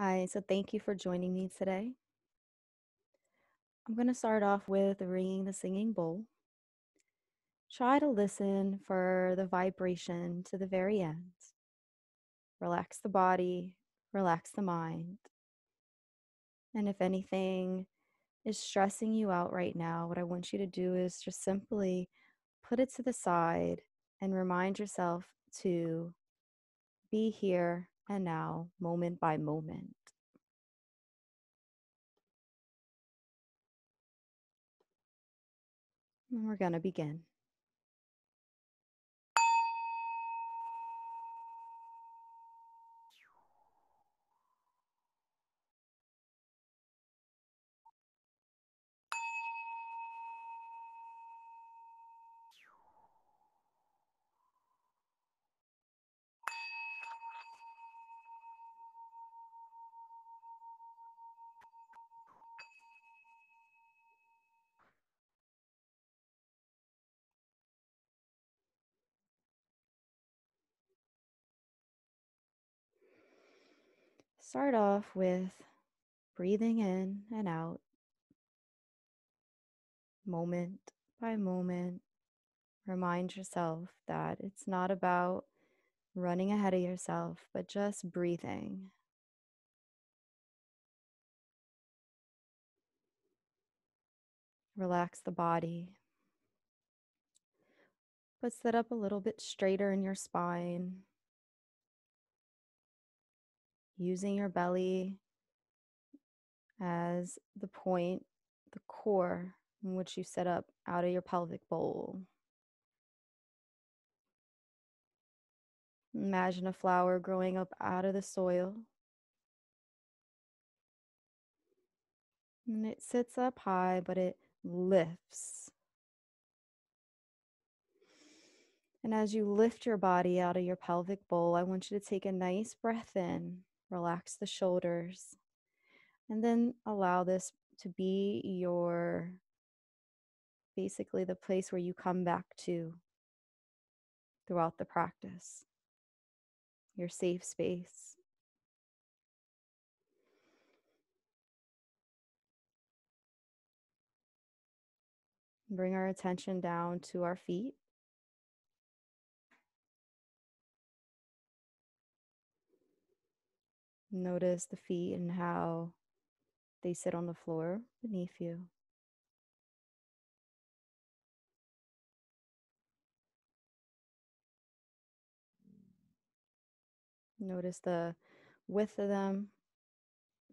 Hi, so thank you for joining me today. I'm going to start off with ringing the singing bowl. Try to listen for the vibration to the very end. Relax the body, relax the mind. And if anything is stressing you out right now, what I want you to do is just simply put it to the side and remind yourself to be here and now, moment by moment. And we're going to begin. Start off with breathing in and out, moment by moment. Remind yourself that it's not about running ahead of yourself, but just breathing. Relax the body, but sit up a little bit straighter in your spine, using your belly as the point, the core in which you sit up out of your pelvic bowl. Imagine a flower growing up out of the soil, and it sits up high, but it lifts. And as you lift your body out of your pelvic bowl, I want you to take a nice breath in, relax the shoulders, and then allow this to be your basically the place where you come back to throughout the practice, your safe space. Bring our attention down to our feet. Notice the feet and how they sit on the floor beneath you. Notice the width of them.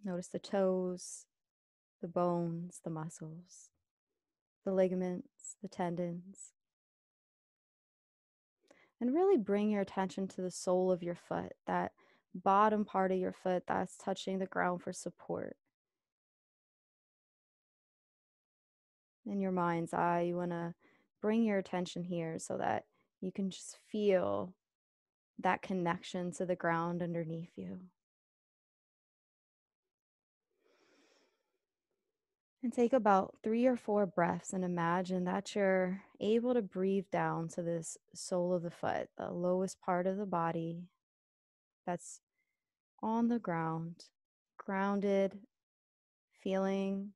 Notice the toes, the bones, the muscles, the ligaments, the tendons. And really bring your attention to the sole of your foot, that bottom part of your foot that's touching the ground for support. In your mind's eye, you want to bring your attention here so that you can just feel that connection to the ground underneath you. And take about 3 or 4 breaths and imagine that you're able to breathe down to this sole of the foot, the lowest part of the body that's on the ground, grounded, feeling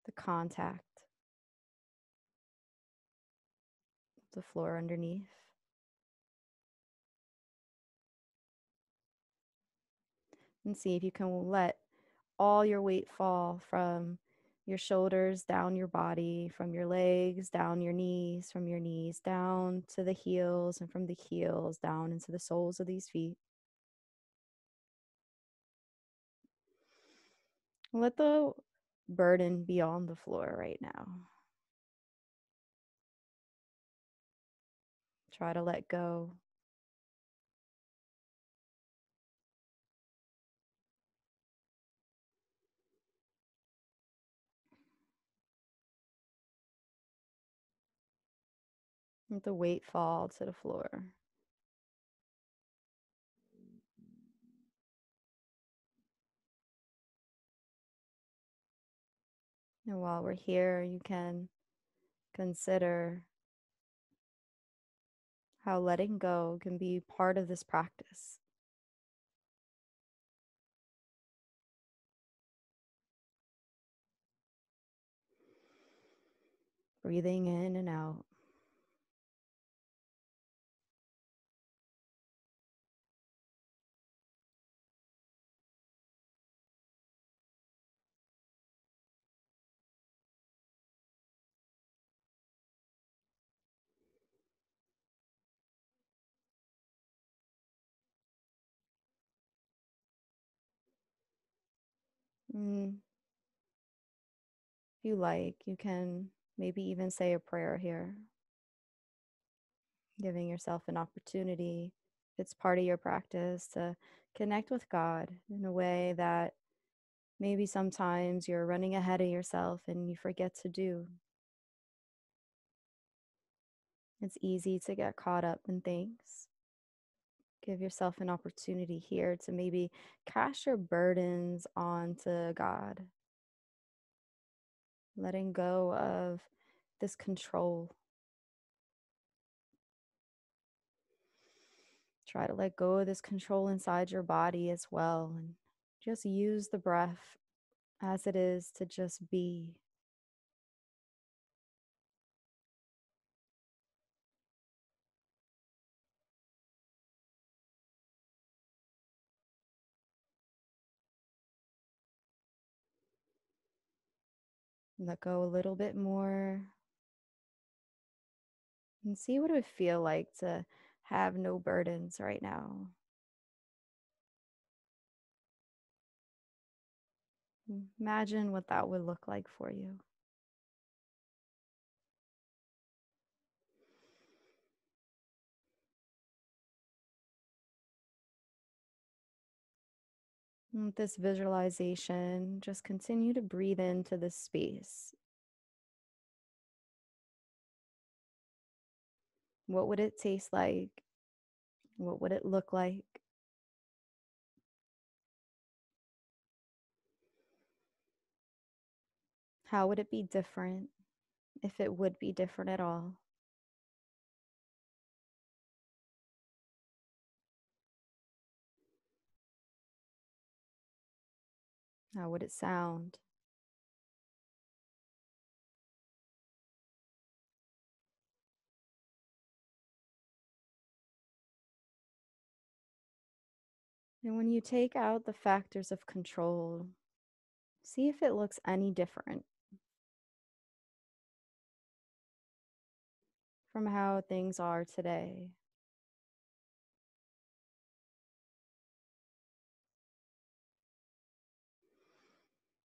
the contact of the floor underneath. And see if you can let all your weight fall from your shoulders down your body, from your legs down your knees, from your knees down to the heels, and from the heels down into the soles of these feet. Let the burden be on the floor right now. Try to let go. Let the weight fall to the floor. And while we're here, you can consider how letting go can be part of this practice. Breathing in and out. Mm, if you like, you can maybe even say a prayer here, giving yourself an opportunity, if it's part of your practice, to connect with God in a way that maybe sometimes you're running ahead of yourself and you forget to do. It's easy to get caught up in things. Give yourself an opportunity here to maybe cast your burdens onto God, letting go of this control. Try to let go of this control inside your body as well, and just use the breath as it is to just be. Let go a little bit more and see what it would feel like to have no burdens right now. Imagine what that would look like for you. And with this visualization, just continue to breathe into this space. What would it taste like? What would it look like? How would it be different, if it would be different at all? How would it sound? And when you take out the factors of control, see if it looks any different from how things are today.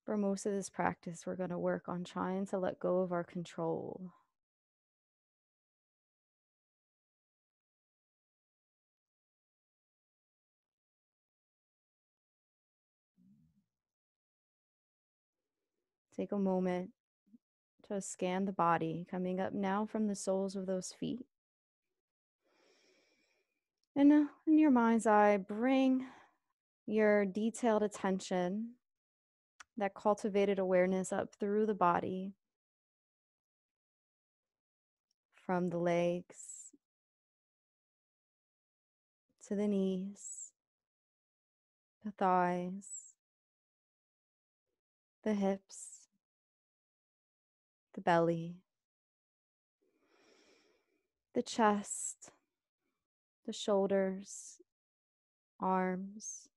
For most of this practice, we're going to work on trying to let go of our control. Take a moment to scan the body, coming up now from the soles of those feet. And in your mind's eye, bring your detailed attention, that cultivated awareness, up through the body, from the legs to the knees, the thighs, the hips, the belly, the chest, the shoulders, arms,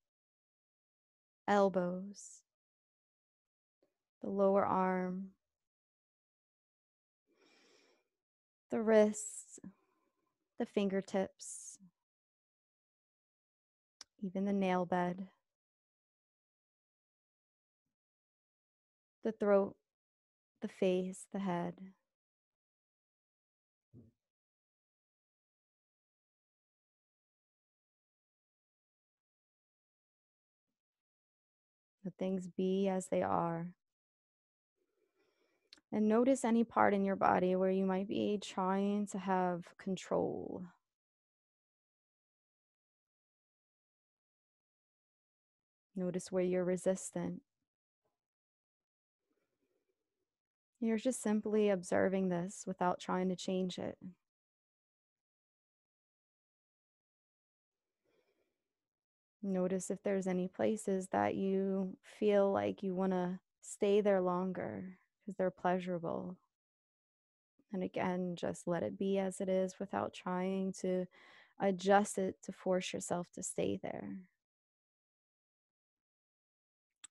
elbows, the lower arm, the wrists, the fingertips, even the nail bed, the throat, the face, the head. Let things be as they are. And notice any part in your body where you might be trying to have control. Notice where you're resistant. You're just simply observing this without trying to change it. Notice if there's any places that you feel like you want to stay there longer because they're pleasurable. And again, just let it be as it is without trying to adjust it to force yourself to stay there.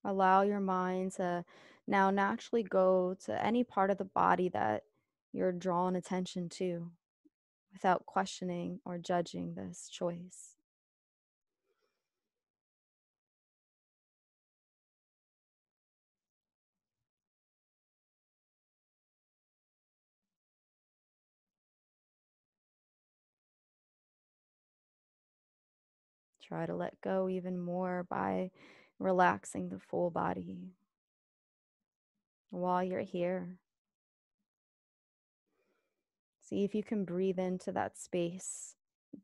Allow your mind to now naturally go to any part of the body that you're drawing attention to without questioning or judging this choice. Try to let go even more by relaxing the full body while you're here. See if you can breathe into that space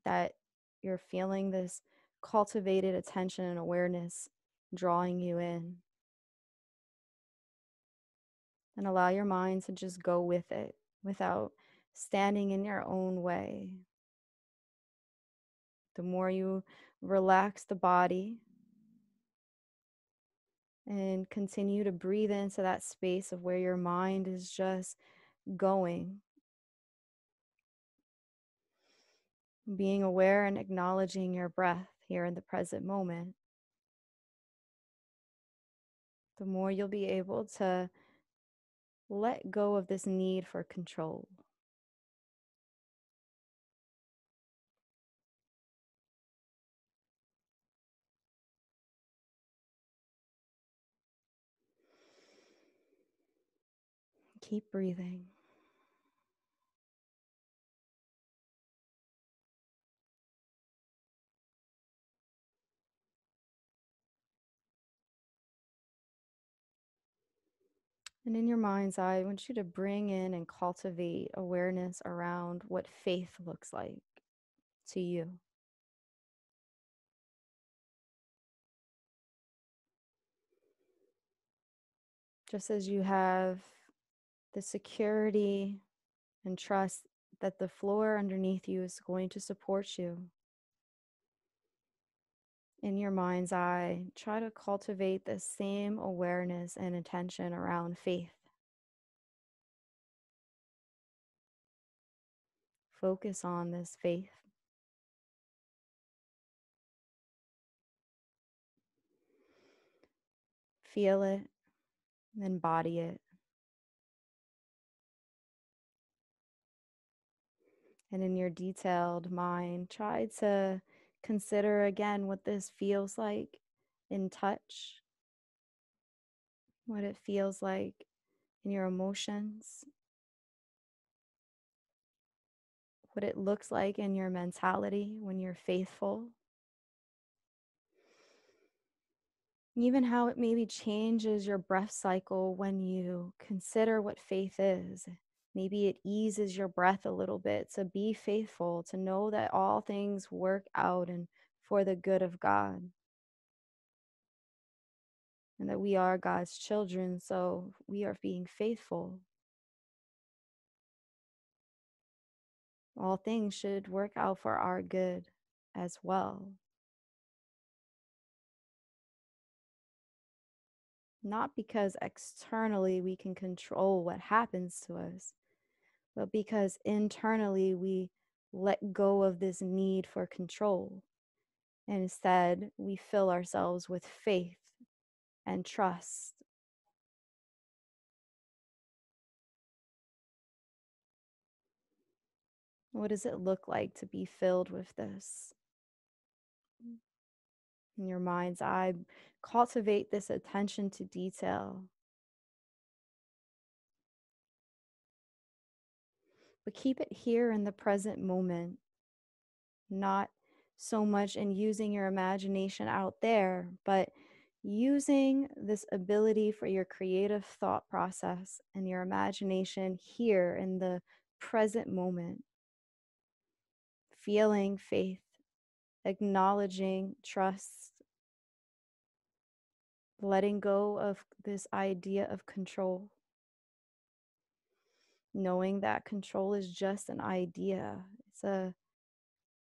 that you're feeling this cultivated attention and awareness drawing you in. And allow your mind to just go with it without standing in your own way. The more you relax the body and continue to breathe into that space of where your mind is just going, being aware and acknowledging your breath here in the present moment, the more you'll be able to let go of this need for control. Keep breathing. And in your mind's eye, I want you to bring in and cultivate awareness around what faith looks like to you. Just as you have the security and trust that the floor underneath you is going to support you. In your mind's eye, try to cultivate the same awareness and attention around faith. Focus on this faith. Feel it, embody it. And in your detailed mind, try to consider again what this feels like in touch, what it feels like in your emotions, what it looks like in your mentality when you're faithful. Even how it maybe changes your breath cycle when you consider what faith is. Maybe it eases your breath a little bit to be faithful, to know that all things work out and for the good of God, and that we are God's children, so we are being faithful. All things should work out for our good as well. Not because externally we can control what happens to us, but because internally we let go of this need for control. And instead, we fill ourselves with faith and trust. What does it look like to be filled with this? In your mind's eye, cultivate this attention to detail, but keep it here in the present moment, not so much in using your imagination out there, but using this ability for your creative thought process and your imagination here in the present moment. Feeling faith, acknowledging trust, letting go of this idea of control, knowing that control is just an idea. It's a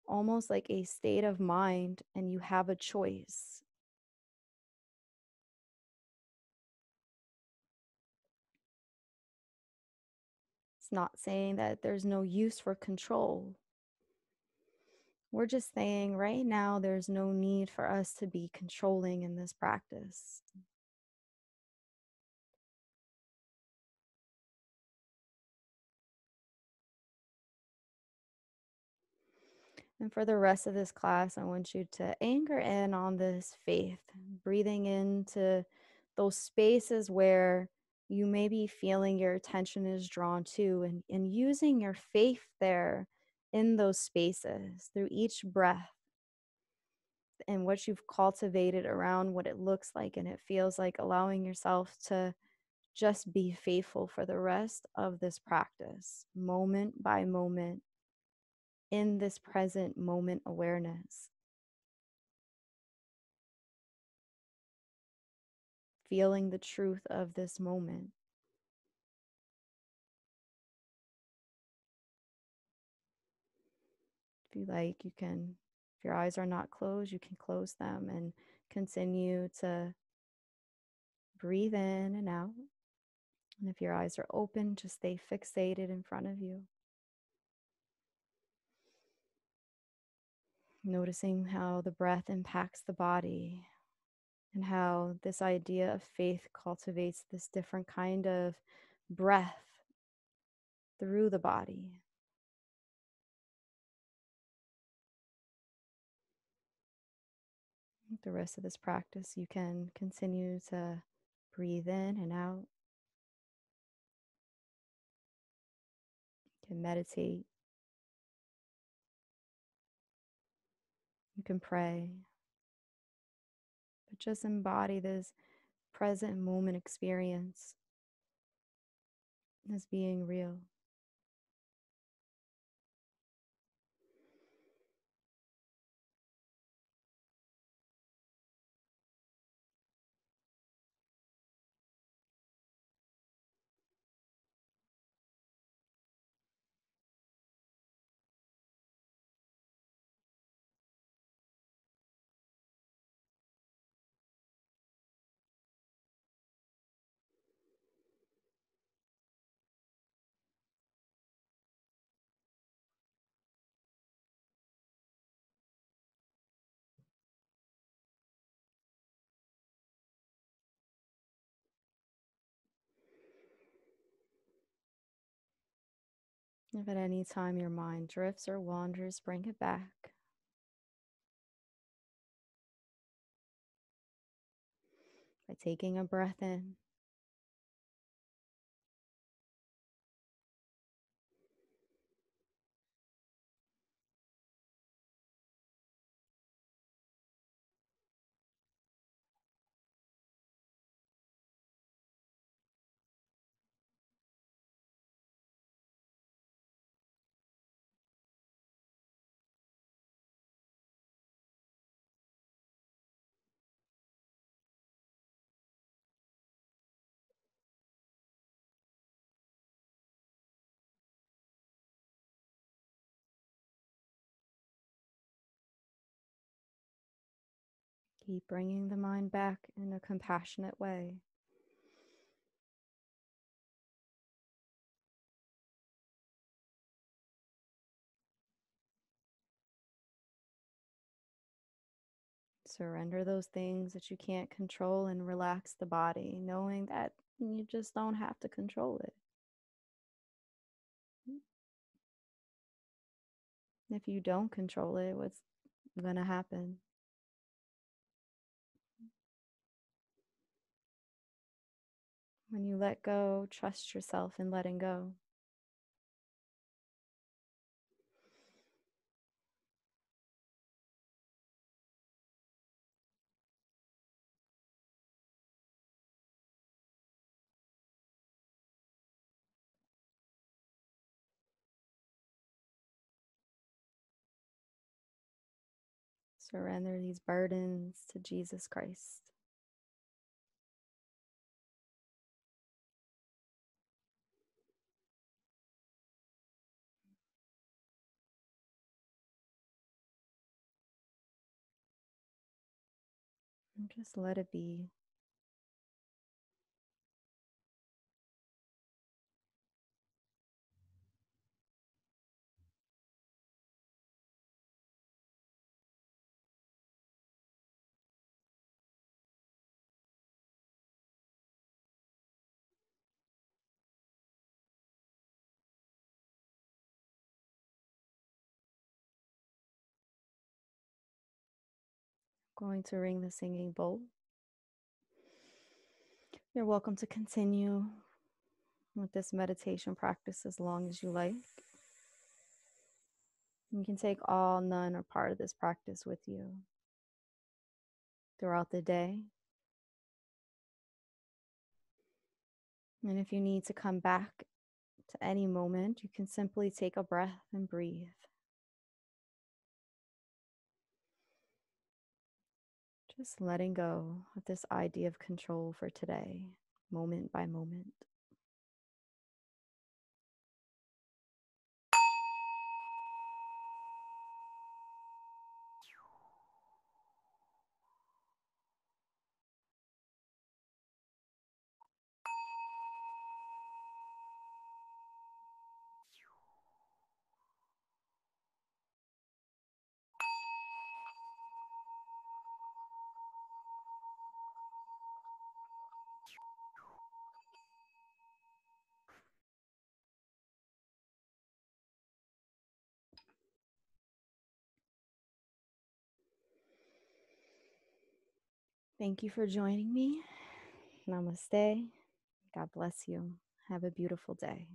almost like a state of mind and you have a choice. It's not saying that there's no use for control. We're just saying right now there's no need for us to be controlling in this practice. And for the rest of this class, I want you to anchor in on this faith, breathing into those spaces where you may be feeling your attention is drawn to, and using your faith there in those spaces through each breath and what you've cultivated around what it looks like and it feels like, allowing yourself to just be faithful for the rest of this practice, moment by moment, in this present moment awareness, feeling the truth of this moment. If you like, you can, if your eyes are not closed, you can close them and continue to breathe in and out. And if your eyes are open, just stay fixated in front of you. Noticing how the breath impacts the body and how this idea of faith cultivates this different kind of breath through the body. The rest of this practice, you can continue to breathe in and out. You can meditate. You can pray. But just embody this present moment experience as being real. If at any time your mind drifts or wanders, bring it back. By taking a breath in, keep bringing the mind back in a compassionate way. Surrender those things that you can't control and relax the body, knowing that you just don't have to control it. If you don't control it, what's going to happen? When you let go, trust yourself in letting go. Surrender these burdens to Jesus Christ. And just let it be. Going to ring the singing bowl. You're welcome to continue with this meditation practice as long as you like. You can take all, none, or part of this practice with you throughout the day. And if you need to come back to any moment, you can simply take a breath and breathe. Just letting go of this idea of control for today, moment by moment. Thank you for joining me. Namaste. God bless you. Have a beautiful day.